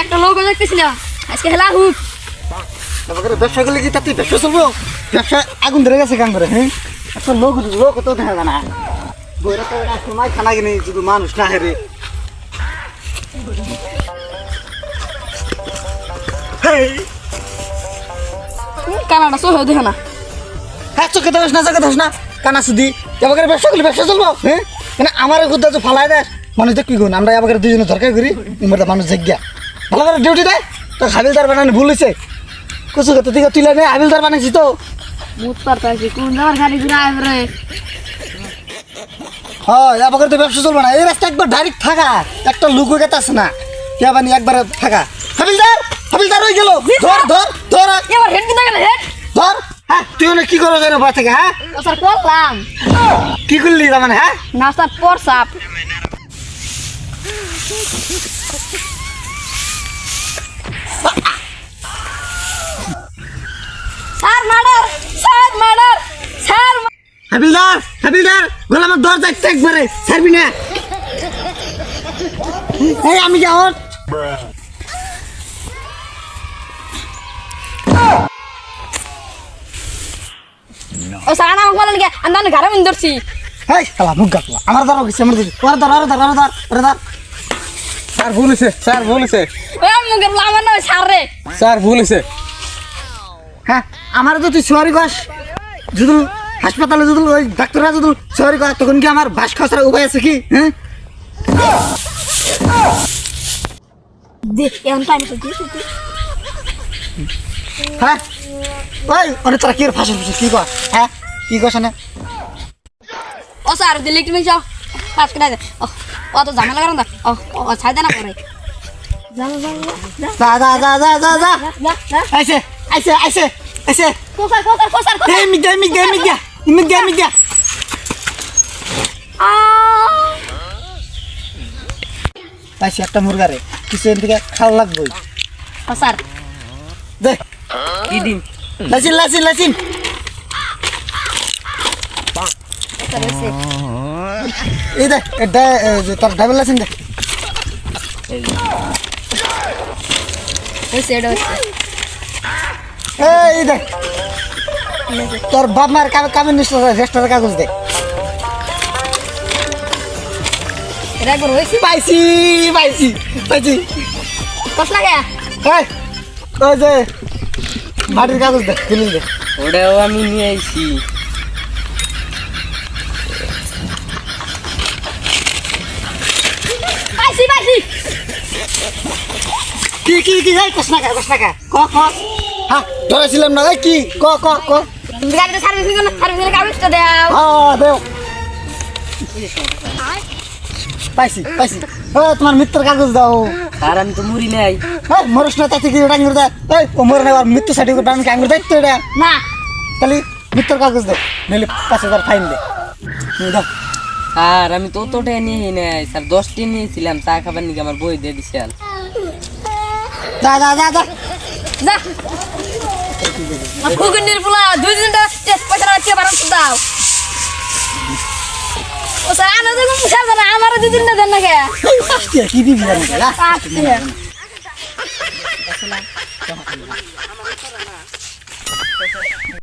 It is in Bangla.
একটা লোক দেখতেছি না আজকে হেলা হুক তারপরে ব্যবসা করলে কি তাতে ব্যবসা চলবো? ব্যবসা আগুন ধরে গেছে কাম করে। হ্যাঁ, একটা লোক তো দেখা যায় না। বইরা তো সময় খানা কিনে যদি মানুষ না হেরে। কানাডা সহ দেখো না হ্যাঁ, চোখে ধরিস না কানা সুদি এবার ব্যবসা করলে ব্যবসা চলবো। হ্যাঁ, মানে আমার খুদ্া তো ফালাই দেয় মানুষ দেখ কি গুণ আমরা এবার দুজনে দরকার করি মানুষ জায়গা ভালো করে ডিউটি দেয় তো হাবিলদার বানানি ভুল হয়েছে কুচু কথা দিকে তুলে নেই হাবিলদার বানাইছি তো বুঝ পারতাছি কোন যাওয়ার গাড়ি ঘুরে আইবরে হ্যাঁ এবার তো ব্যবসা চলবে না এই রাস্তা একবার ডাইরেক্ট থাকা একটা লুকু গেতে আসে না কে বানি একবার থাকা হাবিলদার হয়ে গেল ধর এবার হেড কিনা গেল হেড ধর হ্যাঁ তুই অনেক কি করো জানো ভয় থেকে হ্যাঁ স্যার করলাম কি করলি তার মানে হ্যাঁ না স্যার পরসাপ স্যার মার্ডার হাবিলদার গোলাম ধর যাচ্ছে একবারে ছাড়বি না এই আমি যাও ও স্যার আমাকে বলেন কি আমি ঘরে বন্ধ ধরছি এই শালা মুখ গাতলা আমার ধর গেছে আমার দিদি ওরে ধর স্যার ভুল হয়েছে ওই মুখের আমার না স্যার রে স্যার ভুল হয়েছে হ্যাঁ আমার তো তুই সরি কস যদি হাসপাতালে যদি ওই ডাক্তাররা যদি সরি কর তখন কি আমার বাস খাওয়ার উপায় আছে কি হ্যাঁ দেখ এমন টাইম তো হ্যাঁ ওই অনেক তোরা কি ফাঁসে কি কর হ্যাঁ কি কস না ও স্যার দিল্লি তুমি যাও পাস করে দে ও তো ঝামেলা করেন না ও ছাই দেনা পরে যা আইসে কোসার এই মিক দিয়া পাইছি একটা মুরগারে কিছু এর দিকে খাওয়া লাগবেই ও স্যার দে কি দিন লাসিন এই দে এটা তোর ডাবল লাসিন দে এই দে তোর বাপ মার কামের নিশ্চয় রেস্টারের কাগজ দে এটা একবার হয়েছি পাইছি কস লাগে ওই যে মাটির কাগজ দে দিলি দে ওটাও আমি নিয়ে আইছি পাইছি কি কস না ক হ্যাঁ ধরেছিলাম না কি ক গাড়িতে সার্ভিসিং কাগজটা দাও হ্যাঁ দেও পাইছি তোমার মিত্রের কাগজ দাও আর আমি তো মুড়ি নাই মরস না তাতে কি ওটা দে ও মরে না মৃত্যু সার্টিফিকেট আমি কাঙ্গুর দায়িত্ব এটা না তাহলে মিত্রের কাগজ দে নইলে 5,000 ফাইন দে দাও আর আমি তো তোটা নিয়ে নাই স্যার 10টি নিয়েছিলাম চা খাবার নিকে আমার বই দিয়ে দিছে যা ফুগুন্ডির পোলা 2 দিনটা টেস্ট পয়সা রাখতে পারো দাও ও স্যার আনা দেখো মুশা জানা আমার 2 দিনটা দেন না কে কি দিবি জানি না আসছে